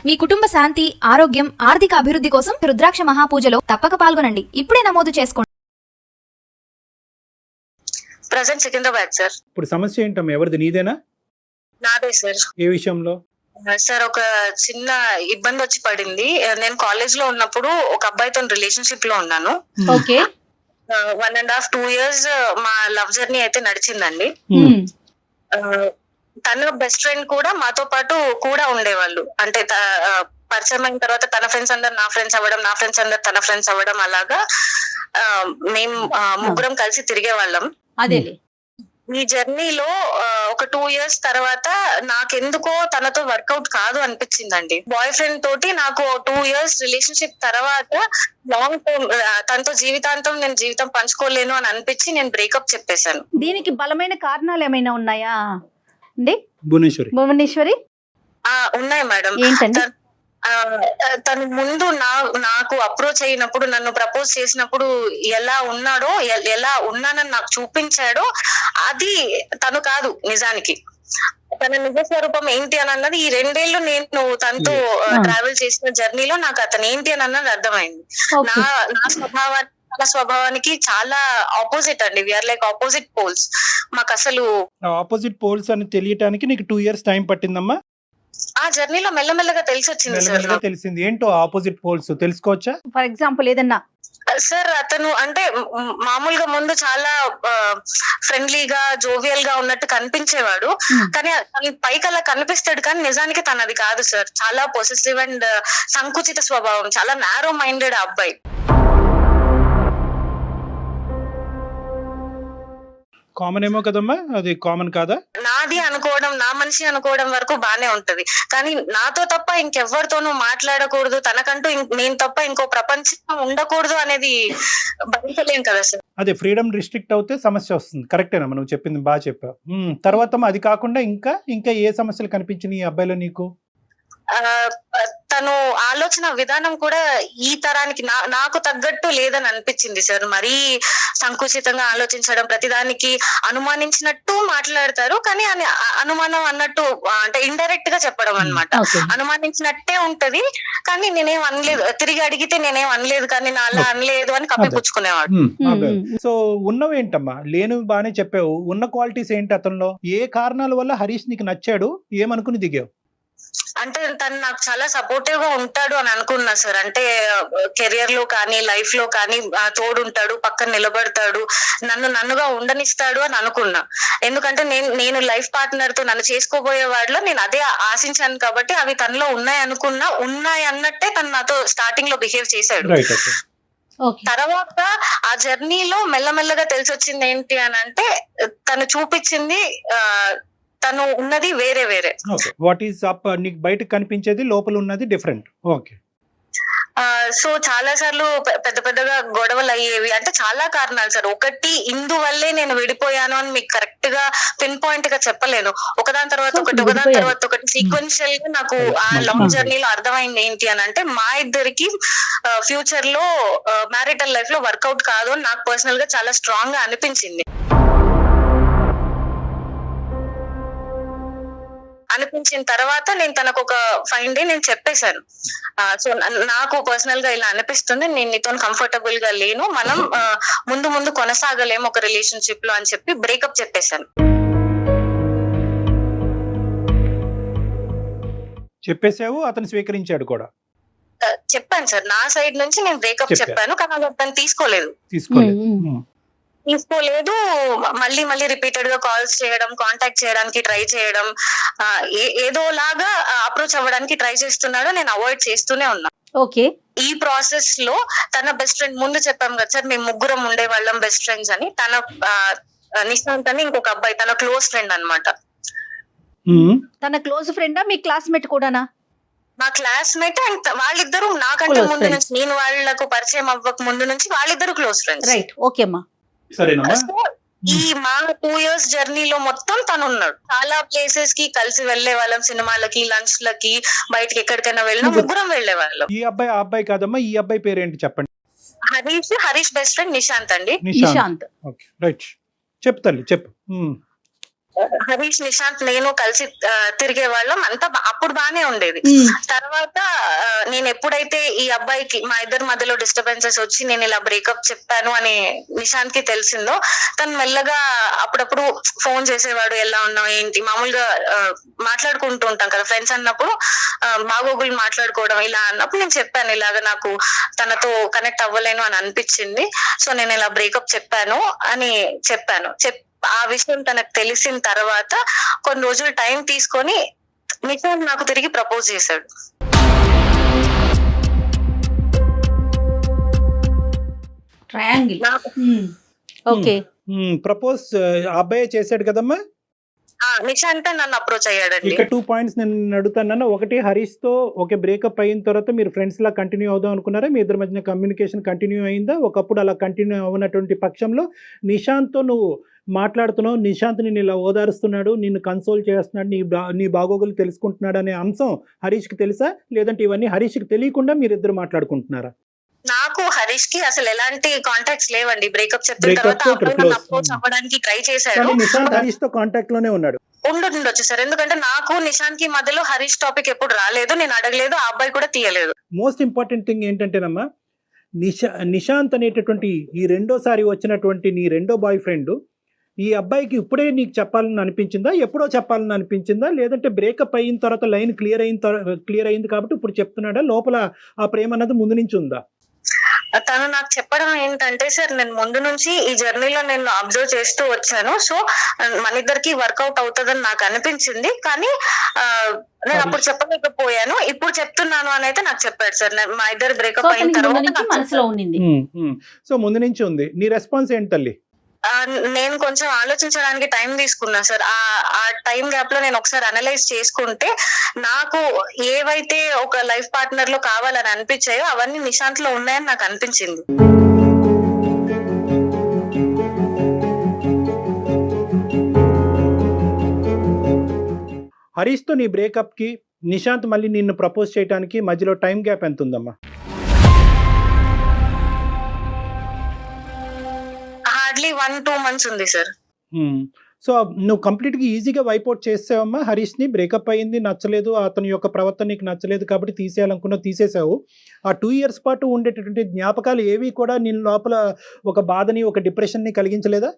మీ కుటుంబ శాంతి, ఆరోగ్యం, ఆర్థిక అభివృద్ధి కోసం రుద్రాక్ష మహాపూజలో తప్పక పాల్గొనండి. ఇప్పుడే నమోదు చేసుకోండి. Present Secunderabad sir. ఇప్పుడు సమస్య ఏంటమ్మా? ఎవరిది, నీదేనా? నాదే సార్. ఏ విషయంలో? సార్ ఒక చిన్న ఇబ్బంది వచ్చి పడింది. నేను కాలేజ్ లో ఉన్నప్పుడు ఒక అబ్బాయితో రిలేషన్షిప్ లో ఉన్నాను. ఓకే. 1.5 2 years మా లవ్ జర్నీ అయితే నడిచిందండి. తన బెస్ట్ ఫ్రెండ్ కూడా మాతో పాటు కూడా ఉండేవాళ్ళు. అంటే పరిచయం అయిన తర్వాత తన ఫ్రెండ్స్ అందరు నా ఫ్రెండ్స్ అవ్వడం, నా ఫ్రెండ్స్ అందరు తన ఫ్రెండ్స్ అవ్వడం, అలాగా మేము ముగ్గురం కలిసి తిరిగే వాళ్ళం. అదేలే. ఈ జర్నీలో ఒక 2 years తర్వాత నాకెందుకో తనతో వర్కౌట్ కాదు అనిపించిందండి. బాయ్ ఫ్రెండ్ తోటి నాకు 2 years రిలేషన్షిప్ తర్వాత లాంగ్ టర్మ్ తనతో జీవితాంతం నేను జీవితం పంచుకోలేను అని అనిపించి నేను బ్రేకప్ చెప్పేశాను. దీనికి బలమైన కారణాలు ఏమైనా ఉన్నాయా అండి భువనేశ్వరి? ఉన్నాయి మేడం. ఏంటండి? తను ముందు నాకు అప్రోచ్ అయినప్పుడు, నన్ను ప్రపోజ్ చేసినప్పుడు ఎలా ఉన్నాడో, ఎలా ఉన్నానని నాకు చూపించాడో అది తను కాదు నిజానికి. తన నిజ స్వరూపం ఏంటి అని అన్నది ఈ 2 ఏళ్ళు నేను తనతో ట్రావెల్ చేసిన జర్నీలో నాకు అతను ఏంటి అని అన్నది అర్థమైంది. నా స్వభావానికి చాలా ఆపోజిట్ అండి. We are like opposite poles. మాకు అసలు ఆపోజిట్ పోల్స్ అని తెలియటానికి నీకు 2 years టైం పట్టిందమ్మా? ఆ జర్నీలో మెల్లమెల్లగా తెలిసి వచ్చింది సార్. తెలిసింది ఏంటో ఆపోజిట్ పోల్స్ తెలుసుకోవచ్చా? ఫర్ ఎగ్జాంపుల్ ఏదన్నా సార్, అతను అంటే మామూలుగా ముందు చాలా ఫ్రెండ్లీగా, జోవియల్ గా ఉన్నట్టు కనిపించేవాడు. కానీ పైకి అలా కనిపిస్తాడు, కానీ నిజానికి తను అది కాదు సార్. చాలా పొసెసివ్ అండ్ సంకుచిత స్వభావం, చాలా నారో మైండెడ్ అబ్బాయి. కామన్ ఏమో కదమ్మా, అది కామన్ కాదా? నాది అనుకోవడం, నా మనిషి అనుకోవడం వరకు బానే ఉంటది, కానీ నాతో తప్ప ఇంకెవ్వరితోనూ మాట్లాడకూడదు, తనకంటూ నేను తప్ప ఇంకో ప్రపంచం ఉండకూడదు అనేది భరించలేం కదా సార్. అదే ఫ్రీడమ్ రిస్ట్రిక్ట్ అవుతే సమస్య వస్తుంది. కరెక్టేనా నువ్వు చెప్పింది? బాగా చెప్పావు. తర్వాత అది కాకుండా ఇంకా ఏ సమస్యలు కనిపించినాయి ఈ అబ్బాయిలో నీకు? తను ఆలోచన విధానం కూడా ఈ తరానికి నాకు తగ్గట్టు లేదని అనిపించింది సార్. మరీ సంకుచితంగా ఆలోచించడం, ప్రతిదానికి అనుమానించినట్టు మాట్లాడతారు, కానీ అనుమానం అన్నట్టు అంటే ఇండైరెక్ట్ గా చెప్పడం అన్నమాట. అనుమానించినట్టే ఉంటది, కానీ నేనేం అనలేదు, తిరిగి అడిగితే నేనేం అనలేదు, కానీ నా అలా అనలేదు అని కప్పిపుచ్చుకునేవాడు. సో ఉన్నవేంటమ్మా? లేనివి బానే చెప్పావు. ఉన్న క్వాలిటీస్ ఏంటి అతనిలో? ఏ కారణాల వల్ల హరీష్ నీకు నచ్చాడు? ఏమనుకుని దిగావు? అంటే తను నాకు చాలా సపోర్టివ్ గా ఉంటాడు అని అనుకున్నా సార్. అంటే కెరియర్ లో కానీ, లైఫ్ లో కానీ తోడుంటాడు, పక్కన నిలబడతాడు, నన్నుగా ఉండనిస్తాడు అని అనుకున్నా. ఎందుకంటే నేను లైఫ్ పార్ట్నర్ తో నన్ను చేసుకోబోయే వాడిలో నేను అదే ఆశించాను, కాబట్టి అవి తనలో ఉన్నాయి అన్నట్టే తను నాతో స్టార్టింగ్ లో బిహేవ్ చేశాడు. తర్వాత ఆ జర్నీలో మెల్లమెల్లగా తెలిసి వచ్చింది ఏంటి అని అంటే, తను చూపించింది తను ఉన్నది వేరే. What is up? నీకు బయటకు కనిపించేది, లోపల ఉన్నది డిఫరెంట్. ఓకే. సో చాలా సార్లు పెద్దగా గొడవలు అయ్యేవి. అంటే చాలా కారణాలు సార్. ఒకటి ఇందువల్లే నేను విడిపోయాను అని మీకు కరెక్ట్ గా పిన్ పాయింట్ గా చెప్పలేను. ఒకదాని తర్వాత ఒకటి సీక్వెన్షియల్ గా నాకు ఆ లాంగ్ జర్నీలో అర్థమైంది ఏంటి అని అంటే, మా ఇద్దరికి ఫ్యూచర్ లో మ్యారిటల్ లైఫ్ లో వర్కౌట్ కాదు అని నాకు పర్సనల్ గా చాలా స్ట్రాంగ్ గా అనిపించిన తర్వాత నేను తనకు ఒక 5 days నేను చెప్పేశాను. సో నాకు పర్సనల్ గా ఇలా అనిపిస్తుంది, నేను నీతో కంఫర్టబుల్ గా లేను, మనం ముందు కొనసాగలేము ఒక రిలేషన్షిప్ లో అని చెప్పి బ్రేకప్ చెప్పేశాను. చెప్పేశావు, అతను స్వీకరించాడు కూడా? చెప్పాను సార్, నా సైడ్ నుంచి నేను బ్రేకప్ చెప్పాను, కానీ అతను తీసుకోలేదు. మళ్ళీ రిపీటెడ్ గా కాల్స్ చేయడం, కాంటాక్ట్ చేయడానికి ట్రై చేయడం, ఏదోలాగా అప్రోచ్ అవ్వడానికి ట్రై చేస్తున్నాడు. నేను అవాయిడ్ చేస్తూనే ఉన్నా. ఓకే. ఈ ప్రాసెస్ లో తన బెస్ట్ ఫ్రెండ్, ముందు చెప్పాం కదా సార్, మేము ముగ్గురం ఉండేవాళ్ళం బెస్ట్ ఫ్రెండ్స్ అని. తన నిశాంత్ అని ఇంకొక అబ్బాయి, తన క్లోజ్ ఫ్రెండ్ అన్నమాట. తన క్లోజ్ ఫ్రెండా? మీ క్లాస్మేట్ కూడానా? మా క్లాస్మేట్. అండ్ వాళ్ళిద్దరు నాకంటే ముందు నుంచి, నేను వాళ్ళకు పరిచయం అవ్వక ముందు నుంచి వాళ్ళిద్దరు క్లోజ్ ఫ్రెండ్స్. రైట్. ఓకే అమ్మా. ఈ మా 2 years జర్నీలో మొత్తం తను ఉన్నాడు. చాలా ప్లేసెస్ కి కలిసి వెళ్లే వాళ్ళం, సినిమాలకి, లంచ్ లకి, బయటకి ఎక్కడికైనా వెళ్ళినా ముగ్గురం వెళ్లే వాళ్ళం. ఈ అబ్బాయి ఆ అబ్బాయి కాదమ్మా, ఈ అబ్బాయి పేరేంటి చెప్పండి? హరీష్ బెస్ట్ ఫ్రెండ్ నిశాంత్ అండి. నిశాంత్. Okay, right. చెప్పు తల్లి, చెప్పు. హరీష్, నిశాంత్, నేను కలిసి తిరిగే వాళ్ళం అంతా అప్పుడు బానే ఉండేది. తర్వాత నేను ఎప్పుడైతే ఈ అబ్బాయికి మా ఇద్దరి మధ్యలో డిస్టర్బెన్సెస్ వచ్చి నేను ఇలా బ్రేకప్ చెప్పాను అని నిశాంత్ కి తెలిసిందో, తను మెల్లగా అప్పుడప్పుడు ఫోన్ చేసేవాడు, ఎలా ఉన్నావు ఏంటి, మామూలుగా మాట్లాడుకుంటూ ఉంటాం కదా ఫ్రెండ్స్ అన్నప్పుడు, బాగోగులు మాట్లాడుకోవడం ఇలా అన్నప్పుడు నేను చెప్పాను, ఇలాగ నాకు తనతో కనెక్ట్ అవ్వలేను అని అనిపించింది, సో నేను ఇలా బ్రేకప్ చెప్పాను అని చెప్పాను. ఆ విషయం తనకు తెలిసిన తర్వాత కొన్ని రోజులు టైం తీసుకొని నిశాంత్ నాకు తిరిగి ప్రపోజ్ చేశాడు. ట్రయాంగిల్. ఓకే. ప్రపోజ్ అబ్బాయి చేశాడు కదమ్మా. నిశాంత్ నన్ను అప్రోచ్ అయ్యాడండి. ఇక 2 పాయింట్స్ నేను అడుగుతాను. ఒకటి, హరీష్ తో ఓకే బ్రేకప్ అయిన తర్వాత మీరు ఫ్రెండ్స్ లా కంటిన్యూ అవుదాం అనుకున్నారా? మీ ఇద్దరి మధ్యన కమ్యూనికేషన్ కంటిన్యూ అయిందా? ఒకప్పుడు అలా కంటిన్యూ అవునటువంటి పక్షంలో నిశాంత్ తో నువ్వు మాట్లాడుతున్నావు, నిశాంత్ నిన్ను ఇలా ఓదారుస్తున్నాడు, నిన్ను కన్సోల్ చేస్తున్నాడు, నీ బాగోగులు తెలుసుకుంటున్నాడు అనే అంశం హరీష్కి తెలుసా? లేదంటే ఇవన్నీ హరీష్కి తెలియకుండా మీరిద్దరు మాట్లాడుకుంటున్నారా? నాకు హరీష్ కి అసలు ఎలాంటి కాంటాక్ట్స్ లేవండి. బ్రేకప్ చెప్పిన తర్వాత అప్రోచ్ అవ్వడానికి ట్రై చేశాడు. నిశాంత్ హరీష్ తో కాంటాక్ట్ లోనే ఉన్నాడు. ఉండొచ్చు సార్, ఎందుకంటే నాకు నిశాంత్ కి మధ్యలో హరీష్ టాపిక్ ఎప్పుడు రాలేదు, నేను అడగలేదు, ఆ అబ్బాయి కూడా తీయలేదు. మోస్ట్ ఇంపార్టెంట్ థింగ్ ఏంటంటేనమ్మా, నిశాంత్ అనేటటువంటి ఈ రెండోసారి వచ్చినటువంటి నీ రెండో బాయ్ ఫ్రెండ్ ఈ అబ్బాయికి ఇప్పుడే నీకు చెప్పాలని అనిపించిందా, ఎప్పుడో చెప్పాలని అనిపించిందా, లేదంటే బ్రేకప్ అయిన తర్వాత లైన్ క్లియర్ అయింది కాబట్టి ఇప్పుడు చెప్తున్నాడా, లోపల ఆ ప్రేమ అన్నది ముందు నుంచి ఉందా? తను నాకు చెప్పడం ఏంటంటే, సార్ నేను ముందు నుంచి ఈ జర్నీలో నేను అబ్జర్వ్ చేస్తూ వచ్చాను, సో మన ఇద్దరికి వర్కౌట్ అవుతుందని నాకు అనిపించింది, కానీ నేను అప్పుడు చెప్పలేకపోయాను, ఇప్పుడు చెప్తున్నాను అని అయితే నాకు చెప్పాడు సార్. మా ఇద్దరు బ్రేకప్ అయిన తర్వాత సో ముందు నుంచి ఉంది. నీ రెస్పాన్స్ ఏంటి తల్లి? నేను కొంచెం ఆలోచించడానికి టైం తీసుకున్నా సార్. ఆ టైం గ్యాప్ లో నేను ఒకసారి అనలైజ్ చేసుకుంటే నాకు ఏవైతే ఒక లైఫ్ పార్ట్నర్ లో కావాలని అనిపించాయో అవన్నీ నిశాంత్ లో ఉన్నాయని నాకు అనిపించింది. హరీష్ తో నీ బ్రేకప్ కి నిశాంత్ మళ్ళీ నిన్ను ప్రపోజ్ చేయడానికి మధ్యలో టైం గ్యాప్ ఎంత ఉందమ్మా? హార్డ్లీ 1-2 months ఉంది సార్. సో నువ్వు కంప్లీట్ గా ఈజీగా వైపౌట్ చేసావమ్మా హరీష్ ని. బ్రేకప్ అయింది, నచ్చలేదు, అతని యొక్క ప్రవర్తన నీకు నచ్చలేదు కాబట్టి తీసేయాలనుకున్నావు, తీసేసావు. ఆ 2 years పాటు ఉండేటటువంటి జ్ఞాపకాలు ఏవి కూడా నీ లోపల ఒక బాధని, ఒక డిప్రెషన్ ని కలిగించలేదా?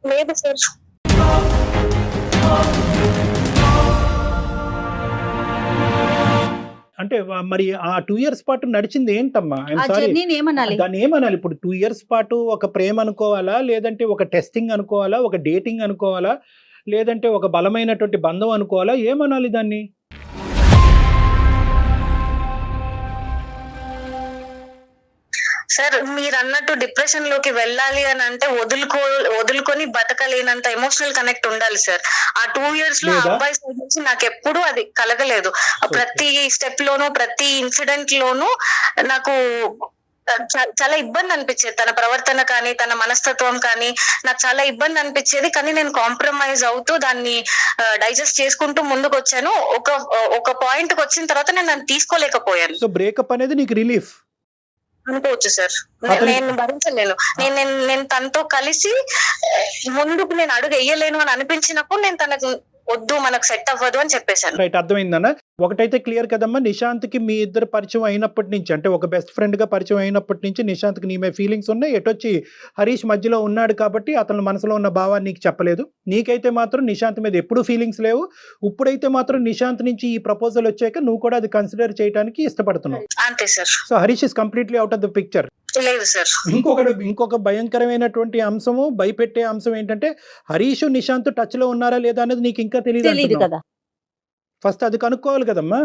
లేదు సార్. అంటే మరి ఆ 2 years పాటు నడిచింది ఏంటమ్మా? దాన్ని ఏమనాలి ఇప్పుడు? 2 years పాటు ఒక ప్రేమ అనుకోవాలా, లేదంటే ఒక టెస్టింగ్ అనుకోవాలా, ఒక డేటింగ్ అనుకోవాలా, లేదంటే ఒక బలమైనటువంటి బంధం అనుకోవాలా, ఏమనాలి దాన్ని? సార్ మీరు అన్నట్టు డిప్రెషన్ లోకి వెళ్ళాలి అని అంటే వదులుకొని బతకలేనంత ఎమోషనల్ కనెక్ట్ ఉండాలి సార్. ఆ 2 years లో అబ్బాయి సైడ్ నుంచి నాకు ఎప్పుడు అది కలగలేదు. ప్రతి స్టెప్ లోను, ప్రతి ఇన్సిడెంట్ లోను నాకు చాలా ఇబ్బంది అనిపించేది. తన ప్రవర్తన కానీ, తన మనస్తత్వం కానీ నాకు చాలా ఇబ్బంది అనిపించేది. కానీ నేను కాంప్రమైజ్ అవుతూ దాన్ని డైజెస్ట్ చేసుకుంటూ ముందుకు వచ్చాను. ఒక పాయింట్ కి వచ్చిన తర్వాత నేను దాన్ని తీసుకోలేకపోయాను. సో బ్రేకప్ అనేది నీకు రిలీఫ్ అనుకోవచ్చు సార్. నేను భరించలేను. నేను తనతో కలిసి ముందుకు నేను అడుగు వేయలేను అని అనిపించినప్పుడు నేను తనకు వద్దు, మనకు సెట్ అవ్వదు అని చెప్పేశాను. రైట్, అర్థమైందన్న. ఒకటైతే క్లియర్ కదమ్మా, నిశాంత్ కి మీ ఇద్దరు పరిచయం అయినప్పటి నుంచి, అంటే ఒక బెస్ట్ ఫ్రెండ్ గా పరిచయం అయినప్పటి నుంచి నిశాంత్ కి నీ మీద ఫీలింగ్స్ ఉన్నాయి. ఎటొచ్చి హరీష్ మధ్యలో ఉన్నాడు కాబట్టి అతని మనసులో ఉన్న భావాన్ని నీకు చెప్పలేదు. నీకైతే మాత్రం నిశాంత్ మీద ఎప్పుడు ఫీలింగ్స్ లేవు. ఇప్పుడైతే మాత్రం నిశాంత్ నుంచి ఈ ప్రపోజల్ వచ్చాక నువ్వు కూడా అది కన్సిడర్ చేయడానికి ఇష్టపడుతున్నావు. అంతే sir. So Harish is completely out of the picture. లేదు సార్. ఇంకొక భయంకరమైనటువంటి అంశము, భయపెట్టే అంశం ఏంటంటే హరీష్ నిశాంత్ టచ్ లో ఉన్నారా లేదా అనేది నీకు ఇంకా తెలియదు కదా. ఫస్ట్ అది కనుక్కోవాలి కదమ్మా.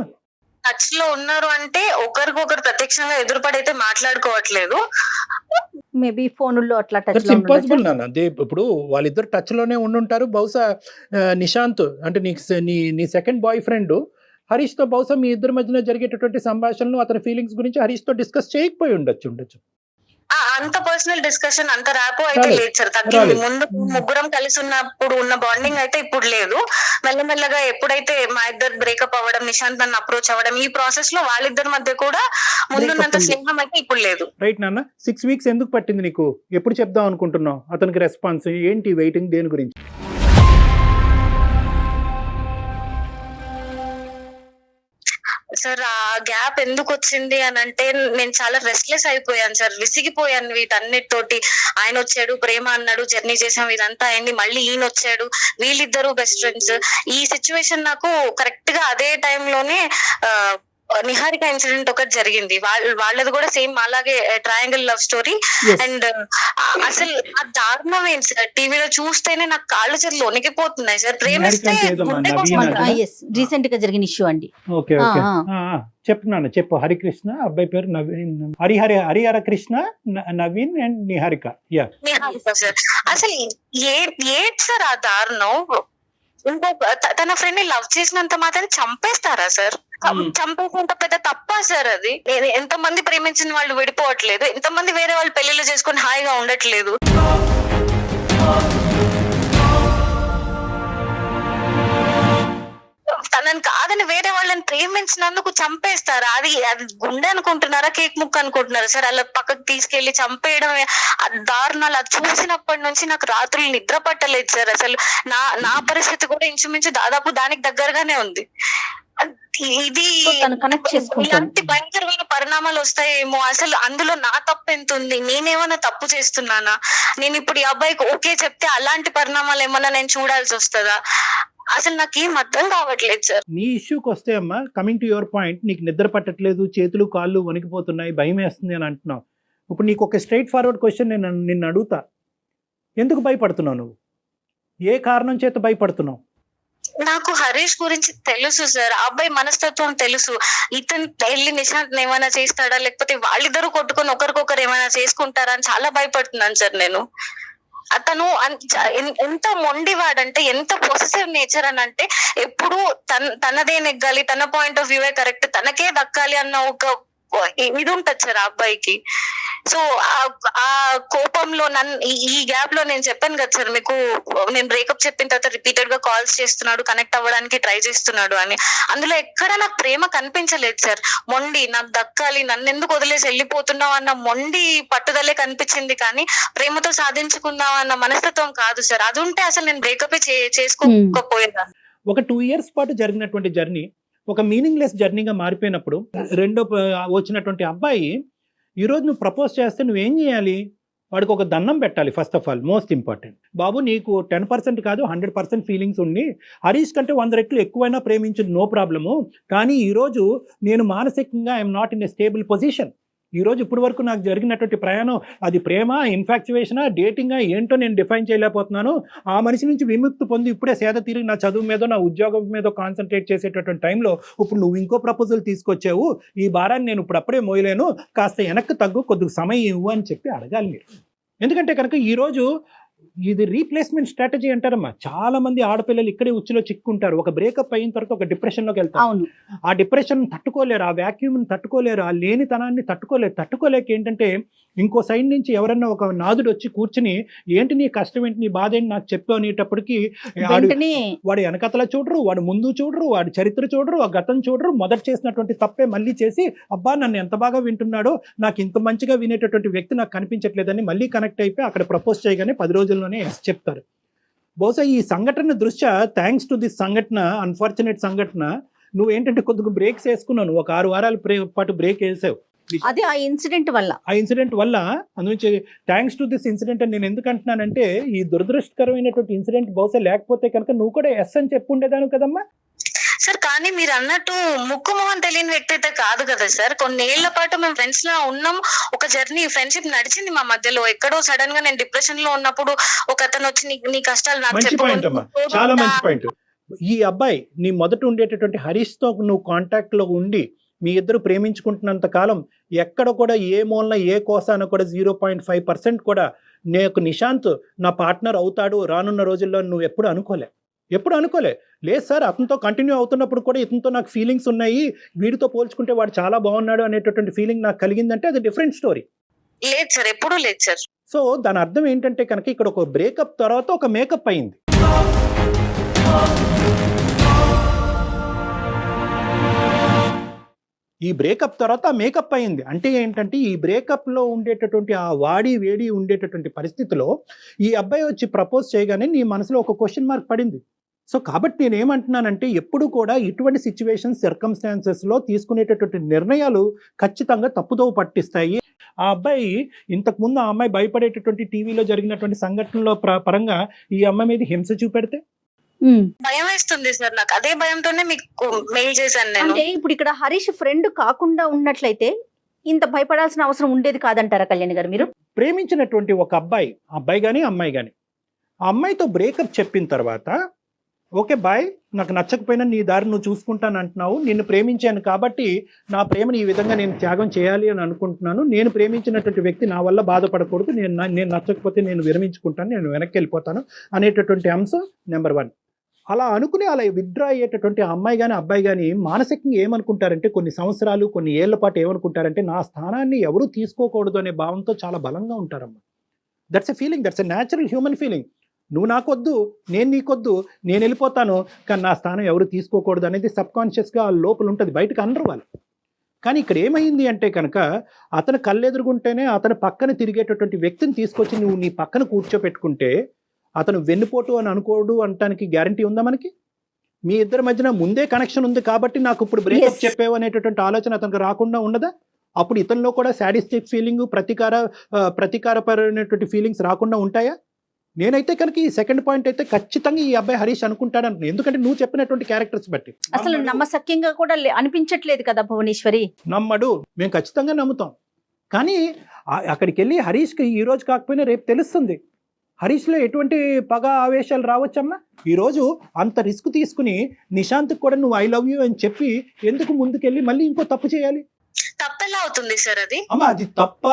టచ్ లో ఉన్నారు అంటే ఒకరికొకరు ప్రత్యక్షంగా ఎదురుపడైతే మాట్లాడుకోవట్లేదు. మేబీ ఫోన్లో అట్లా టచ్ ఇంపాసిబుల్ నాన్న. ఇప్పుడు వాళ్ళిద్దరు టచ్ లోనే ఉండుంటారు. బహుశా నిశాంత్ అంటే నీ సెకండ్ బాయ్ ఫ్రెండ్ హరీష్ తో బహుశా మీ ఇద్దరి మధ్యన జరిగేటటువంటి సంభాషణలు, అతని ఫీలింగ్స్ గురించి హరీష్ తో డిస్కస్ చేయకపోయి ఉండొచ్చు. అంత పర్సనల్ డిస్కషన్, అంత ర్యాపో అయితే లేదు సార్. తగ్గింది. ముందు ముగ్గురం కలిసి ఉన్నప్పుడు ఉన్న బాండింగ్ అయితే ఇప్పుడు లేదు. మెల్లమెల్లగా ఎప్పుడైతే మా ఇద్దరు బ్రేకప్ అవ్వడం, నిశాంత్ నన్ను అప్రోచ్ అవ్వడం, ఈ ప్రాసెస్ లో వాళ్ళిద్దరి మధ్య కూడా ముందున్నంత స్నేహం అయితే ఇప్పుడు లేదు. రైట్ నాన్న. 6 weeks ఎందుకు పట్టింది నీకు? ఎప్పుడు చెప్దాం అనుకుంటున్నావు? అతనికి రెస్పాన్స్ ఏంటి? వెయిటింగ్ దేని గురించి? సార్ ఆ గ్యాప్ ఎందుకు వచ్చింది అని అంటే నేను చాలా రెస్ట్లెస్ అయిపోయాను సార్, విసిగిపోయాను వీటన్నిటితోటి. ఆయన వచ్చాడు, ప్రేమ అన్నాడు, జర్నీ చేసాం, ఇదంతా అయింది, మళ్ళీ ఈయన వచ్చాడు, వీళ్ళిద్దరు బెస్ట్ ఫ్రెండ్స్. ఈ సిచ్యువేషన్ నాకు కరెక్ట్ గా అదే టైంలోనే నిహారిక ఇన్సిడెంట్ ఒకటి జరిగింది. వాళ్ళది కూడా సేమ్ అలాగే triangle love story. Yes. And అసలు ఆ దారుణం ఏంటి సార్, టీవీలో చూస్తేనే నాకు కాళ్ళు చేతులు వణికిపోతున్నాయి సార్. ప్రేమిస్తే నిహారిక అంటే ఏదో గుండె నవీన కోసం కదా? ఎస్, రీసెంట్ గా జరిగిన ఇష్యూ అండి. ఓకే ఓకే ఆ. చెప్తున్నాను, చెప్పు. హరికృష్ణ, అబ్బాయి పేరు Naveen, Harihara Krishna, Naveen and Niharika. Yeah, Niharika sir. అసలు ఏంటి సార్ ఆ దారుణం? ఇంకొక తన ఫ్రెండ్ ని లవ్ చేసినంత మాత్రం చంపేస్తారా సార్? చంపేసినంత పెద్ద తప్పా సార్ అది? ఎంతమంది ప్రేమించిన వాళ్ళు విడిపోవట్లేదు, ఎంతమంది వేరే వాళ్ళు పెళ్లిళ్ళు చేసుకుని హాయిగా ఉండట్లేదు. తనని కాదని వేరే వాళ్ళని ప్రేమించినందుకు చంపేస్తారా? అది గుండె అనుకుంటున్నారా, కేక్ ముక్క అనుకుంటున్నారా సార్? అలా పక్కకు తీసుకెళ్లి చంపేయడం దారుణాలు. అది చూసినప్పటి నుంచి నాకు రాత్రులు నిద్ర పట్టలేదు సార్. అసలు నా పరిస్థితి కూడా ఇంచుమించు దాదాపు దానికి దగ్గరగానే ఉంది. ఇది కనెక్ట్ చేసుకుంటాను. ఇలాంటి భయంకరమైన పరిణామాలు వస్తాయేమో. అసలు అందులో నా తప్పు ఎంత ఉంది? నేనేమన్నా తప్పు చేస్తున్నానా? నేను ఇప్పుడు ఈ అబ్బాయికి ఓకే చెప్తే అలాంటి పరిణామాలు ఏమన్నా నేను చూడాల్సి వస్తుందా? అసలు నాకేం అర్థం కావట్లేదు సార్. నీ ఇష్యూకి వస్తే అమ్మా, కమింగ్ టు యువర్ పాయింట్, నీకు నిద్ర పట్టట్లేదు, చేతులు కాళ్ళు వణికిపోతున్నాయి, భయం వేస్తుంది అని అంటున్నావు. ఇప్పుడు నీకు ఒక స్ట్రైట్ ఫార్వర్డ్ క్వశ్చన్ నేను నిన్ను అడుగుతా. ఎందుకు భయపడుతున్నావు నువ్వు? ఏ కారణం చేత భయపడుతున్నావు? నాకు హరీష్ గురించి తెలుసు సార్, ఆ అబ్బాయి మనస్తత్వం తెలుసు. ఇతను వెళ్ళి నిశాంత్ ఏమైనా చేస్తాడా, లేకపోతే వాళ్ళిద్దరూ కొట్టుకొని ఒకరికొకరు ఏమైనా చేసుకుంటారా అని చాలా భయపడుతున్నాను సార్ నేను. అతను ఎంత మొండివాడంటే, ఎంత పొసెసివ్ నేచర్ అని అంటే, ఎప్పుడు తనదే నెగ్గాలి, తన పాయింట్ ఆఫ్ వ్యూవే కరెక్ట్, తనకే దక్కాలి అన్న ఒక ఇది ఉంటది సార్ ఆ అబ్బాయికి. సో ఆ కోపంలో ఈ గ్యాప్ లో నేను చెప్పాను కదా సార్ మీకు, నేను బ్రేకప్ చెప్పిన తర్వాత రిపీటెడ్ గా కాల్స్ చేస్తున్నాడు, కనెక్ట్ అవ్వడానికి ట్రై చేస్తున్నాడు అని. అందులో ఎక్కడ నాకు ప్రేమ కనిపించలేదు సార్. మొండి, నాకు దక్కాలి, నన్ను ఎందుకు వదిలేసి వెళ్ళిపోతున్నావు అన్న మొండి పట్టుదలే కనిపించింది, కానీ ప్రేమతో సాధించుకుందాం అన్న మనస్తత్వం కాదు సార్. అది ఉంటే అసలు నేను బ్రేకప్ చేసుకోకపోయేదాన్ని. ఒక 2 years పాటు జరిగినటువంటి జర్నీ ఒక మీనింగ్లెస్ జర్నీగా మారిపోయినప్పుడు రెండో వచ్చినటువంటి అబ్బాయి ఈరోజు నువ్వు ప్రపోజ్ చేస్తే నువ్వేం చేయాలి? వాడికి ఒక దండం పెట్టాలి. First of all, most important. బాబు, నీకు 10% కాదు 100% ఫీలింగ్స్ ఉండి హరీష్ కంటే 100 రెట్లు ఎక్కువైనా ప్రేమించదు, నో ప్రాబ్లము. కానీ ఈరోజు నేను మానసికంగా I'm not in a stable position. ఈరోజు ఇప్పటి వరకు నాకు జరిగినటువంటి ప్రయాణం అది ప్రేమ, ఇన్ఫాక్చువేషనా, డేటింగా ఏంటో నేను డిఫైన్ చేయలేకపోతున్నాను. ఆ మనిషి నుంచి విముక్తి పొంది ఇప్పుడే సేద తిరిగి నా చదువు మీద, నా ఉద్యోగం మీద కాన్సన్ట్రేట్ చేసేటటువంటి టైంలో ఇప్పుడు నువ్వు ఇంకో ప్రపోజల్ తీసుకొచ్చావు, ఈ భారాన్ని నేను ఇప్పుడు అప్పుడే మోయలేను, కాస్త వెనక్కి తగ్గు, కొద్దిగా సమయం ఇవ్వు అని చెప్పి అడగాలి మీరు. ఎందుకంటే కనుక ఈరోజు ఇది రీప్లేస్మెంట్ స్ట్రాటజీ అంటారమ్మా. చాలా మంది ఆడపిల్లలు ఇక్కడే ఉచ్చులో చిక్కుంటారు. ఒక బ్రేకప్ అయిన తర్వాత ఒక డిప్రెషన్లోకి వెళ్తారు. ఆ డిప్రెషన్ తట్టుకోలేరు, ఆ వ్యాక్యూమ్ని తట్టుకోలేరు, ఆ లేనితనాన్ని తట్టుకోలేక ఏంటంటే ఇంకో సైడ్ నుంచి ఎవరన్నా ఒక నాదుడు వచ్చి కూర్చుని ఏంటి నీ కష్టం ఏంటి, నీ బాధ ఏంటి నాకు చెప్పు అనేటప్పటికి వాడు వెనకతల చూడరు, వాడు ముందు చూడరు, వాడి చరిత్ర చూడరు, ఆ గతం చూడరు, మొదట చేసినటువంటి తప్పే మళ్ళీ చేసి అబ్బా నన్ను ఎంత బాగా వింటున్నాడో, నాకు ఇంత మంచిగా వినేటటువంటి వ్యక్తి నాకు కనిపించట్లేదని మళ్ళీ కనెక్ట్ అయిపోయి అక్కడ ప్రపోజ్ చేయగానే 10 రోజుల్లోనే చెప్తారు. బహుశా ఈ సంఘటన దృష్ట్యా, థ్యాంక్స్ టు దిస్ సంఘటన, అన్ఫార్చునేట్ సంఘటన, నువ్వు ఏంటంటే కొద్దిగా బ్రేక్స్ వేసుకున్నావు. ఒక 6 వారాల పాటు బ్రేక్ వేసావు. అది ఆ ఇన్సిడెంట్ వల్ల అందునుంచి థ్యాంక్స్ టు దిస్ ఇన్సిడెంట్ అని నేను ఎందుకు అంటున్నానంటే, ఈ దురదృష్టకరమైనటువంటి ఇన్సిడెంట్ బహుశా లేకపోతే కనుక నువ్వు కూడా ఎస్ అని చెప్పుండేదాను కదమ్మా సార్. కానీ మీరు అన్నట్టు ముక్కు మొహం తెలియని వ్యక్తి అయితే కాదు కదా సార్. కొన్నేళ్ల పాటు మేము ఫ్రెండ్స్ లా ఉన్నాం, ఒక జర్నీ ఫ్రెండ్షిప్ నడిచింది మా మధ్యలో. ఎక్కడో సడన్ గా నేను డిప్రెషన్ లో ఉన్నప్పుడు ఒక అతను వచ్చి నీ కష్టాలు నాకు చెప్పు. చాలా మంచి పాయింట్. ఈ అబ్బాయి నీ మొదట ఉండేటటువంటి హరీష్ తో నువ్వు కాంటాక్ట్ లో ఉండి మీ ఇద్దరు ప్రేమించుకుంటున్నంత కాలం ఎక్కడ కూడా ఏ మూలన ఏ కోసాన కూడా 0.5% కూడా నేను నిశాంత్ నా పార్ట్నర్ అవుతాడు రానున్న రోజుల్లో నువ్వు ఎప్పుడు అనుకోలే. లేదు సార్, అతనితో కంటిన్యూ అవుతున్నప్పుడు కూడా ఇతనితో నాకు ఫీలింగ్స్ ఉన్నాయి, వీడితో పోల్చుకుంటే వాడు చాలా బాగున్నాడు అనేటటువంటి ఫీలింగ్ నాకు కలిగిందంటే అది డిఫరెంట్ స్టోరీ. లేదు సార్, ఎప్పుడూ లేదు సార్. సో దాని అర్థం ఏంటంటే కనుక ఇక్కడ ఒక బ్రేకప్ తర్వాత ఒక మేకప్ అయింది. ఈ బ్రేకప్ తర్వాత మేకప్ అయింది అంటే ఏంటంటే, ఈ బ్రేకప్లో ఉండేటటువంటి ఆ వాడి వేడి ఉండేటటువంటి పరిస్థితిలో ఈ అబ్బాయి వచ్చి ప్రపోజ్ చేయగానే నీ మనసులో ఒక క్వశ్చన్ మార్క్ పడింది. సో కాబట్టి నేనేమంటున్నానంటే ఎప్పుడు కూడా ఇటువంటి సిచ్యువేషన్ సర్కమ్స్టాన్సెస్లో తీసుకునేటటువంటి నిర్ణయాలు ఖచ్చితంగా తప్పుదోవ పట్టిస్తాయి. ఆ అబ్బాయి ఇంతకుముందు ఆ అమ్మాయి భయపడేటటువంటి టీవీలో జరిగినటువంటి సంఘటనలో పరంగా ఈ అమ్మాయి మీద హింస చూపెడితే భయం వేస్తుంది సార్ నాకు. అదే భయంతోనే మీకు మెయిల్ చేశాను నేను. అంటే ఇప్పుడు ఇక్కడ హరీష్ ఫ్రెండ్ కాకుండా ఉన్నట్లయితే ఇంత భయపడాల్సిన అవసరం ఉండేది కాదంటారా కళ్యాణి గారు మీరు? ప్రేమించినటువంటి ఒక అబ్బాయి కానీ అమ్మాయి కానీ ఆ అమ్మాయితో బ్రేకప్ చెప్పిన తర్వాత ఓకే బాయ్, నాకు నచ్చకపోయినా నీ దారి నువ్వు చూసుకుంటాను అంటున్నావు, నిన్ను ప్రేమించాను కాబట్టి నా ప్రేమను ఈ విధంగా నేను త్యాగం చేయాలి అని అనుకుంటున్నాను, నేను ప్రేమించినటువంటి వ్యక్తి నా వల్ల బాధపడకూడదు, నేను నచ్చకపోతే నేను విరమించుకుంటాను, నేను వెనక్కి వెళ్ళిపోతాను అనేటటువంటి అంశం నెంబర్ 1. అలా అనుకుని అలా విత్డ్రా అయ్యేటటువంటి అమ్మాయి కానీ అబ్బాయి కానీ మానసికంగా ఏమనుకుంటారంటే కొన్ని సంవత్సరాలు కొన్ని ఏళ్ల పాటు ఏమనుకుంటారంటే నా స్థానాన్ని ఎవరూ తీసుకోకూడదు అనే భావంతో చాలా బలంగా ఉంటారమ్మా. That's a feeling, that's a natural human feeling. నువ్వు నాకొద్దు, నేను నీకొద్దు, నేను వెళ్ళిపోతాను, కానీ నా స్థానం ఎవరు తీసుకోకూడదు అనేది సబ్కాన్షియస్గా లోపల ఉంటుంది, బయటకు అనరు వాళ్ళు. కానీ ఇక్కడ ఏమైంది అంటే కనుక అతను కళ్ళెదురుగుంటేనే అతను పక్కన తిరిగేటటువంటి వ్యక్తిని తీసుకొచ్చి నువ్వు నీ పక్కన కూర్చోపెట్టుకుంటే అతను వెన్నుపోటు అని అనుకోడు అనటానికి గ్యారంటీ ఉందా మనకి? మీ ఇద్దరి మధ్యన ముందే కనెక్షన్ ఉంది కాబట్టి నాకు ఇప్పుడు బ్రేకప్ చెప్పేవు అనేటటువంటి ఆలోచన అతనికి రాకుండా ఉండదా? అప్పుడు ఇతనిలో కూడా సాడిస్టిక్ ఫీలింగ్, ప్రతీకారపరమైనటువంటి ఫీలింగ్స్ రాకుండా ఉంటాయా? నేనైతే కనుక ఈ సెకండ్ పాయింట్ అయితే ఖచ్చితంగా ఈ అబ్బాయి హరీష్ అనుకుంటాడు అంటున్నాను. ఎందుకంటే నువ్వు చెప్పినటువంటి క్యారెక్టర్స్ బట్టి అసలు నమ్మశక్యంగా కూడా అనిపించట్లేదు కదా భువనేశ్వరి. నమ్మడు, మేము ఖచ్చితంగా నమ్ముతాం. కానీ అక్కడికి వెళ్ళి హరీష్కి ఈ రోజు కాకపోయినా రేపు తెలుస్తుంది హరీష్లో ఎటువంటి పగ ఆవేశాలు రావచ్చమ్మా. ఈరోజు అంత రిస్క్ తీసుకుని నిశాంత్కి కూడా నువ్వు ఐ లవ్ యూ అని చెప్పి ఎందుకు ముందుకెళ్ళి మళ్ళీ ఇంకో తప్పు చేయాలి? తప్పెలా అవుతుంది సార్ అది? అమ్మా అది తప్ప?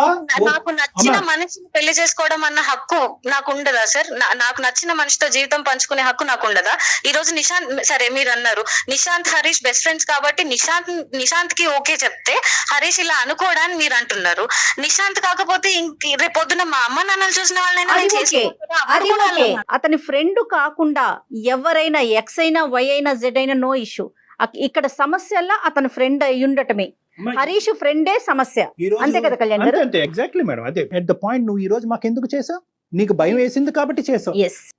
నాకు నచ్చిన మనిషిని పెళ్లి చేసుకోవడం అన్న హక్కు నాకు ఉండదా సార్? నాకు నచ్చిన మనిషితో జీవితం పంచుకునే హక్కు నాకు ఉండదా? ఈ రోజు నిశాంత్, సరే మీరు అన్నారు నిశాంత్ హరీష్ బెస్ట్ ఫ్రెండ్స్ కాబట్టి నిశాంత్ కి ఓకే చెప్తే హరీష్ ఇలా అనుకోవడానికి మీరు అంటున్నారు. నిశాంత్ కాకపోతే రేపు పొద్దున మా అమ్మ నాన్నలు చూసిన వాళ్ళైనా నేను చేసుకుంటా. అతని ఫ్రెండ్ కాకుండా ఎవరైనా ఎక్స్ అయినా వై అయినా జెడ్ అయినా నో ఇష్యూ. ఇక్కడ సమస్యల్లో అతని ఫ్రెండ్ అయి ఉండటమే, హరీష్ ఫ్రెండే సమస్య. అంతే కదా కళ్యాణ్ గారు? అంతే, ఎగ్జాక్ట్లీ మేడం. అదే ఎట్ ద పాయింట్. నువ్వు ఈ రోజు మాకెందుకు చేసావు? నీకు భయం వేసింది కాబట్టి చేసావు,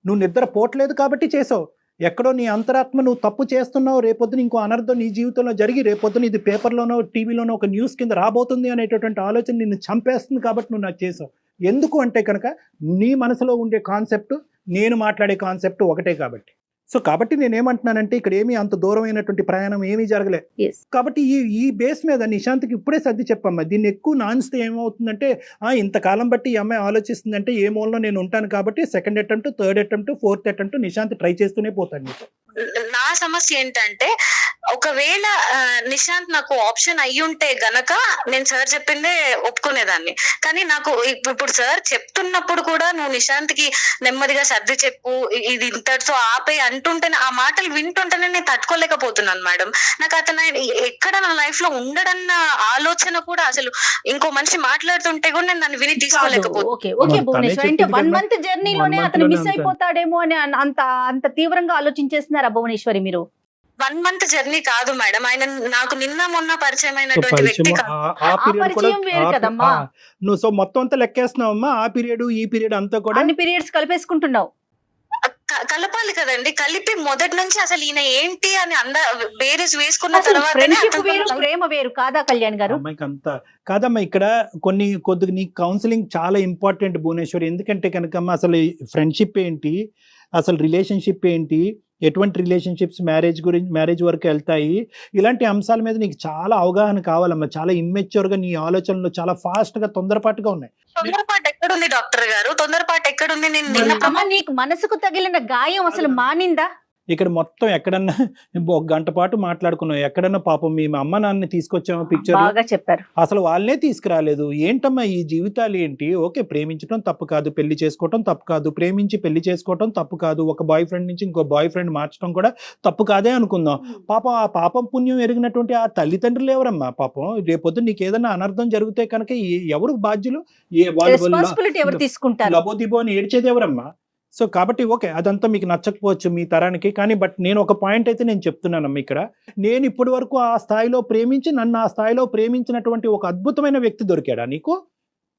నువ్వు నిద్ర పోవట్లేదు కాబట్టి చేసావు. ఎక్కడో నీ అంతరాత్మ నువ్వు తప్పు చేస్తున్నావు, రేపొద్దున ఇంకో అనర్థం నీ జీవితంలో జరిగి రేపొద్దున ఇది పేపర్లోనో టీవీలోనో ఒక న్యూస్ కింద రాబోతుంది అనేటటువంటి ఆలోచన నిన్ను చంపేస్తుంది కాబట్టి నువ్వు నాకు చేసావు. ఎందుకు అంటే కనుక నీ మనసులో ఉండే కాన్సెప్ట్ నేను మాట్లాడే కాన్సెప్ట్ ఒకటే కాబట్టి. సో కాబట్టి నేనేమంటున్నానంటే ఇక్కడ ఏమీ అంత దూరమైనటువంటి ప్రయాణం ఏమీ జరగలే. కాబట్టి ఈ బేస్ మీద నిశాంత్కి ఇప్పుడే సర్ది చెప్పమ్మా. దీన్ని ఎక్కువ నాన్స్తే ఏమవుతుందంటే ఇంతకాలం బట్టి ఈ అమ్మాయి ఆలోచిస్తుందంటే ఏ మూలలో నేను ఉంటాను కాబట్టి second attempt, third attempt, fourth attempt Nishant try చేస్తూనే పోతాను నీతో. నా సమస్య ఏంటంటే ఒకవేళ నిశాంత్ నాకు ఆప్షన్ అయ్యుంటే గనక నేను సార్ చెప్పిందే ఒప్పుకునేదాన్ని. కానీ నాకు ఇప్పుడు సార్ చెప్తున్నప్పుడు కూడా నువ్వు నిశాంత్ కి నెమ్మదిగా సర్ది చెప్పు, ఇది ఇంతటితో ఆపే అంటుంటేనే, ఆ మాటలు వింటుంటేనే నేను తట్టుకోలేకపోతున్నాను మేడం. నాకు అతను ఎక్కడ నా లైఫ్ లో ఉండడన్న ఆలోచన కూడా, అసలు ఇంకో మనిషి మాట్లాడుతుంటే కూడా నేను దాన్ని విని తీసుకోలేకపోతున్నాను. అంటే 1 month జర్నీలోనే అతను మిస్ అయిపోతాడేమో అని అంత తీవ్రంగా ఆలోచించేస్తున్నారా భువనేశ్వరి మీరు? 1 month జర్నీ కాదు మేడం, ఆయన నాకు నిన్న మొన్న పరిచయం అయినటువంటి వ్యక్తి కదమ్మా. నువ్వు సో మొత్తం అంతా లెక్కేస్తున్నావమ్మా, ఆ పీరియడ్ ఈ పీరియడ్ అంతా కూడా అన్ని పీరియడ్స్ కలిపేసుకుంటున్నావు. కలపాలి కదండి, కలిపి మొదటి నుంచి అసలు ఈయన ఏంటి అని బేరీస్ వేసుకున్న తర్వాత ప్రేమ వేరు కాదా కళ్యాణ్ గారు? అమ్మాయికి అంతా కాదమ్మా. ఇక్కడ కొద్దిగా నీ కౌన్సిలింగ్ చాలా ఇంపార్టెంట్ భువనేశ్వరి. ఎందుకంటే కనుక అసలు ఫ్రెండ్షిప్ ఏంటి, అసలు రిలేషన్షిప్ ఏంటి, ఎటువంటి రిలేషన్షిప్స్ మ్యారేజ్ వరకు వెళ్తాయి, ఇలాంటి అంశాల మీద నీకు చాలా అవగాహన కావాలమ్మా. చాలా ఇమ్మెచ్యూర్గా నీ ఆలోచనలు చాలా ఫాస్ట్గా తొందరపాటుగా ఉన్నాయి. తొందరపాటు ఎక్కడుంది డాక్టర్ గారు? తొందరపాటు ఎక్కడుంది? నీకు మనసుకు తగిలిన గాయం అసలు మానిందా? ఇక్కడ మొత్తం ఎక్కడన్నా 1 గంట పాటు మాట్లాడుకున్నాం. ఎక్కడన్నా పాపం మీ అమ్మ నాన్నని తీసుకొచ్చామో పిక్చర్, బాగా చెప్పారు. అసలు వాళ్ళనే తీసుకురాలేదు. ఏంటమ్మా ఈ జీవితాలు ఏంటి? ఓకే, ప్రేమించడం తప్పు కాదు, పెళ్లి చేసుకోవటం తప్పు కాదు, ప్రేమించి పెళ్లి చేసుకోవటం తప్పు కాదు, ఒక బాయ్ ఫ్రెండ్ నుంచి ఇంకో బాయ్ ఫ్రెండ్ మార్చడం కూడా తప్పు కాదే అనుకుందాం. పాపం ఆ పాపం పుణ్యం ఎరిగినటువంటి ఆ తల్లిదండ్రులు ఎవరమ్మా? పాపం రేపొద్దు నీకు ఏదైనా అనర్థం జరిగితే కనుక ఎవరు బాధ్యులు? ఎవరు తీసుకుంటారు? లబోదిబో అని ఏడ్చేది ఎవరమ్మా? సో కాబట్టి ఓకే, అదంతా మీకు నచ్చకపోవచ్చు మీ తరానికి, కానీ బట్ నేను ఒక పాయింట్ అయితే నేను చెప్తున్నానమ్మా. ఇక్కడ నేను ఇప్పటి వరకు ఆ స్థాయిలో ప్రేమించి నన్ను ఆ స్థాయిలో ప్రేమించినటువంటి ఒక అద్భుతమైన వ్యక్తి దొరికాడా నీకు?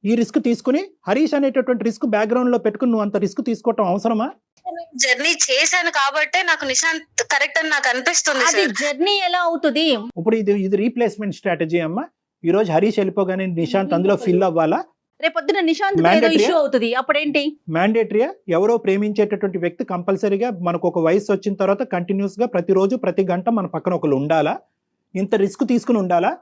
ఈ రిస్క్ తీసుకుని హరీష్ అనేటటువంటి రిస్క్ బ్యాక్గ్రౌండ్ లో పెట్టుకుని నువ్వు అంత రిస్క్ తీసుకోవటం అవసరమా? జర్నీ చేశాను కాబట్టే నాకు నిశాంత్ కరెక్ట్ అని నాకు అనిపిస్తుంది అది సార్. జర్నీ ఎలా అవుతుంది? ఇప్పుడు ఇది రీప్లేస్మెంట్ స్ట్రాటజీ అమ్మా. ఈ రోజు హరీష్ వెళ్ళిపోగానే నిశాంత్ అందులో ఫిల్ అవ్వాలా? రేపొద్దున నిశాంత్ ఏదో Mandatory? ఇష్యూ అవుతుంది, అప్పుడేంటి? మ్యాండేటరీయా? ఎవరో ప్రేమించేటటువంటి వ్యక్తి కంపల్సరీగా మనకు ఒక వయసు వచ్చిన తర్వాత కంటిన్యూస్ గా ప్రతిరోజు ప్రతి గంట మన పక్కన ఒకరు ఉండాలా? ఇంత రిస్క్ తీసుకుని ఉండాలా?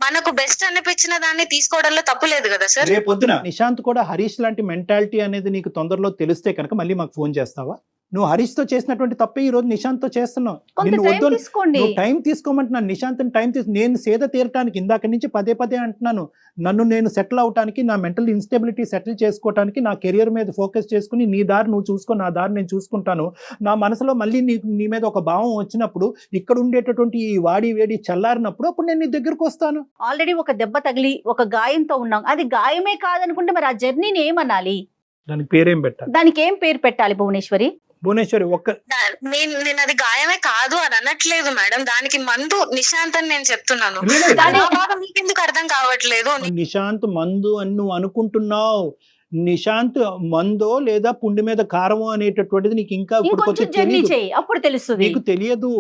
మనకు బెస్ట్ అనిపించిన దాన్ని తీసుకోవడంలో తప్పు లేదు కదా సార్. రేపొద్దున నిశాంత్ కూడా హరీష్ లాంటి మెంటాలిటీ అనేది నీకు తొందరలో తెలిస్తే కనుక మళ్ళీ మాకు ఫోన్ చేస్తావా? నువ్వు హరీష్ తో చేసినటువంటి తప్పే ఈ రోజు నిశాంత్ తో చేస్తున్నావు. కొంత నిన్ను టైం వద్దు, తీసుకోండి. నువ్వు టైం తీసుకోమంటున్నాను. నిశాంత్ టైం నేను సేద తీరటానికి ఇందాక నుంచి పదే అంటున్నాను. నన్ను నేను సెటిల్ అవటానికి, నా మెంటల్ ఇన్స్టెబిలిటీ సెటిల్ చేసుకోవటానికి, నా కెరియర్ మీద ఫోకస్ చేసుకుని నీ దారి నువ్వు చూసుకో, నా దారి నేను చూసుకుంటాను. నా మనసులో మళ్ళీ నీ మీద ఒక భావం వచ్చినప్పుడు, ఇక్కడ ఉండేటటువంటి ఈ వాడి వేడి చల్లారినప్పుడు అప్పుడు నేను నీ దగ్గరకు వస్తాను. ఆల్రెడీ ఒక దెబ్బ తగిలి ఒక గాయంతో ఉన్నాం. అది గాయమే కాదనుకుంటే మరి ఆ జర్నీని ఏమనాలి? దానికి పేరేం పెట్టాలి? దానికి ఏం పేరు పెట్టాలి భువనేశ్వరి? భువనేశ్వరి నేను అది గాయమే కాదు అని అనట్లేదు మేడం. దానికి మందు నిశాంత్ అని నేను చెప్తున్నాను. లేదు. నా బాధ మీకెందుకు అర్థం కావట్లేదు? నిశాంత్ మందు అని నువ్వు అనుకుంటున్నావు. నిశాంత్ మందో లేదా పుండి మీద కారమో అనేటటువంటిది నీకు ఇంకా ఇప్పుడు ఇంకొంచెం జర్నీ చేయి, అప్పుడు తెలుస్తుంది. నీకు తెలియదు.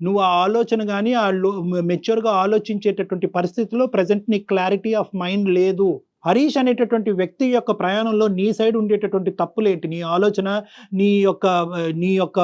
నువ్వు ఆ ఆలోచన కానీ మెచ్యూర్ గా ఆలోచించేటటువంటి పరిస్థితిలో ప్రజెంట్ నీకు క్లారిటీ ఆఫ్ మైండ్ లేదు. హరీష్ అనేటటువంటి వ్యక్తి యొక్క ప్రయాణంలో నీ సైడ్ ఉండేటటువంటి తప్పులేంటి, నీ ఆలోచన, నీ యొక్క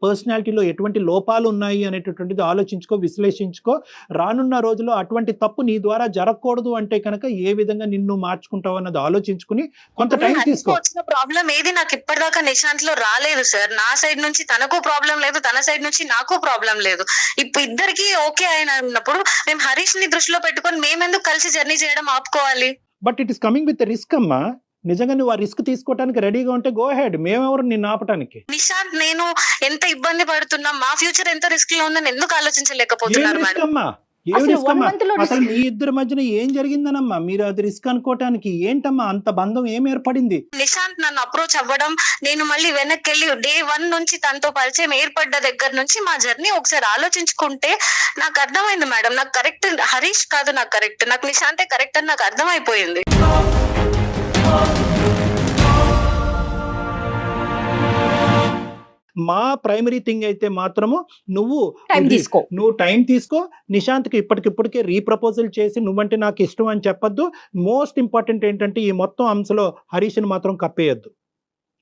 పర్సనాలిటీలో ఎటువంటి లోపాలు ఉన్నాయి అనేటటువంటిది ఆలోచించుకో, విశ్లేషించుకో. రానున్న రోజుల్లో అటువంటి తప్పు నీ ద్వారా జరగకూడదు అంటే కనుక ఏ విధంగా నిన్ను మార్చుకుంటావు అన్నది ఆలోచించుకుని కొంత టైం తీసుకో. వచ్చిన ప్రాబ్లం ఏది నాకు ఇప్పటిదాకా నిశాంత్ లో రాలేదు సార్. నా సైడ్ నుంచి తనకు ప్రాబ్లం లేదు, తన సైడ్ నుంచి నాకు ప్రాబ్లం లేదు. ఇప్పుడు ఇద్దరికి ఓకే అయినప్పుడు మేము హరీష్ ని దృష్టిలో పెట్టుకొని మేమెందుకు కలిసి జర్నీ చేయడం ఆపుకోవాలి? But it is coming with risk అమ్మా. నిజంగా నువ్వు ఆ రిస్క్ తీసుకోవడానికి రెడీగా ఉంటే గో హెడ్. మేమెవరు నిన్ను ఆపటానికి? నిశాంత్ నేను ఎంత ఇబ్బంది పడుతున్నా, మా ఫ్యూచర్ ఎంత రిస్క్ లో ఉందని ఎందుకు ఏం ఆలోచించలేకపోతున్నారు రిస్క్ మేడం? అమ్మా? ఏం అసలు రిస్క్ 1 అమ్మా? month లో అసలు మీ ఇద్దరి మధ్యన ఏం జరిగిందనమ్మా? మీరు అది రిస్క్ అనుకోవటానికి ఏంటమ్మా అంత బంధం ఏం ఏర్పడింది? నిశాంత్ నన్ను అప్రోచ్ అవ్వడం, నేను మళ్ళీ వెనక్కి వెళ్ళి డే 1 నుంచి తనతో పరిచయం ఏర్పడ్డ దగ్గర నుంచి మా జర్నీ ఒకసారి ఆలోచించుకుంటే నాకు అర్థమైంది మేడం. నాకు కరెక్ట్ హరీష్ కాదు, నాకు కరెక్ట్, నాకు నిశాంతే కరెక్ట్ అని నాకు అర్థమైపోయింది. మా ప్రైమరీ థింగ్ అయితే మాత్రము నువ్వు టైం తీసుకో. నిశాంత్కి ఇప్పటికిప్పటికే రీప్రపోజల్ చేసి నువ్వంటే నాకు ఇష్టం అని చెప్పొద్దు. మోస్ట్ ఇంపార్టెంట్ ఏంటంటే ఈ మొత్తం అంశంలో హరీష్ని మాత్రం కప్పేయద్దు.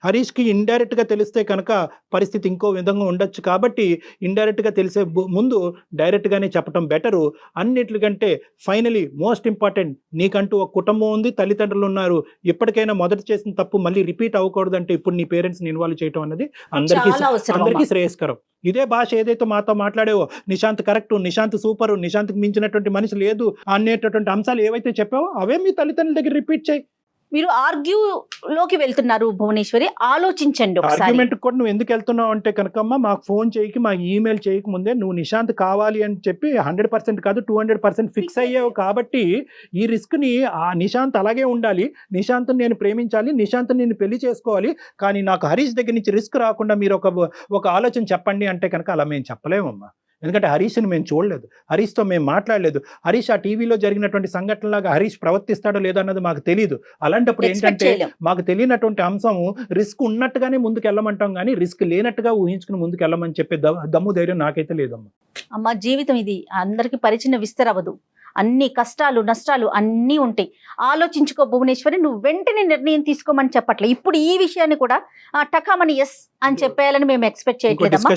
హరీష్కి ఇండైరెక్ట్ గా తెలిస్తే కనుక పరిస్థితి ఇంకో విధంగా ఉండొచ్చు. కాబట్టి ఇండైరెక్ట్ గా తెలిసే ముందు డైరెక్ట్ గానే చెప్పడం బెటరు. అన్నిటికంటే ఫైనలీ మోస్ట్ ఇంపార్టెంట్, నీకంటూ ఒక కుటుంబం ఉంది, తల్లిదండ్రులు ఉన్నారు. ఇప్పటికైనా మొదట చేసిన తప్పు మళ్ళీ రిపీట్ అవ్వకూడదు అంటే ఇప్పుడు నీ పేరెంట్స్ ని ఇన్వాల్వ్ చేయడం అనేది అందరికీ శ్రేయస్కరం. ఇదే భాష ఏదైతే మాతో మాట్లాడేవో, నిశాంత్ కరెక్ట్, నిశాంత్ సూపర్, నిశాంత్కి మించినటువంటి మనిషి లేదు అనేటటువంటి అంశాలు ఏవైతే చెప్పావో అవే మీ తల్లిదండ్రుల దగ్గర రిపీట్ చేయి. మీరు ఆర్గ్యూ లోకి వెళ్తున్నారు భువనేశ్వరి, ఆలోచించండి ఒకసారి. ఆర్గ్యుమెంట్ కూడా నువ్వు ఎందుకు వెళ్తున్నావు అంటే కనుకమ్మా, మాకు ఫోన్ చేయకి, మాకు ఈమెయిల్ చేయక ముందే నువ్వు నిశాంత్ కావాలి అని చెప్పి 100% కాదు 200% ఫిక్స్ అయ్యావు. కాబట్టి ఈ రిస్క్ ని ఆ నిశాంత్ అలాగే ఉండాలి, నిశాంత్ నేను ప్రేమించాలి, నిశాంత్ నేను పెళ్లి చేసుకోవాలి, కానీ నాకు హరీష్ దగ్గర నుంచి రిస్క్ రాకుండా మీరు ఒక ఆలోచన చెప్పండి అంటే కనుక అలా మేము చెప్పలేమమ్మా. ఎందుకంటే హరీష్ని మేము చూడలేదు, హరీష్తో మేము మాట్లాడలేదు. హరీష్ ఆ టీవీలో జరిగినటువంటి సంఘటనలాగా హరీష్ ప్రవర్తిస్తాడో లేదో అన్నది మాకు తెలియదు. అలాంటప్పుడు ఏంటంటే మాకు తెలియనటువంటి అంశము రిస్క్ ఉన్నట్టుగానే ముందుకు వెళ్ళమంటాం, కానీ రిస్క్ లేనట్టుగా ఊహించుకుని ముందుకు వెళ్ళమని చెప్పే దమ్ము ధైర్యం నాకైతే లేదమ్మా. అమ్మ, జీవితం ఇది అందరికి పరిచిన విస్తరవదు. అన్ని కష్టాలు నష్టాలు అన్నీ ఉంటాయి. ఆలోచించుకో భువనేశ్వరి, నువ్వు వెంటనే నిర్ణయం తీసుకోమని చెప్పట్లే. ఇప్పుడు ఈ విషయాన్ని కూడా టకామని ఎస్ అని చెప్పేయాలని మేము ఎక్స్పెక్ట్ చేయట్లేదమ్మా.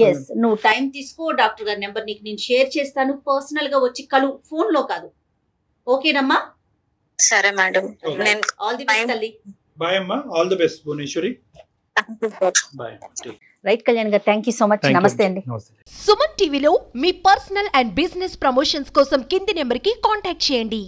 ఎస్, నువ్వు టైం తీసుకో. డాక్టర్ గారి నెంబర్ నీకు నేను షేర్ చేస్తాను, పర్సనల్ గా వచ్చి కలు, ఫోన్ లో కాదు. ఓకేనమ్మా? సరే మేడం. ఆల్ ది బెస్ట్ తల్లి. బాయ్ అమ్మా, all the best Bhuvaneshwari. Bye. Right Kalyan garu, thank you so much. నమస్తే అండి. సుమన్ టీవీలో మీ పర్సనల్ అండ్ బిజినెస్ ప్రమోషన్స్ కోసం కింది నెంబర్కి కాంటాక్ట్ చేయండి.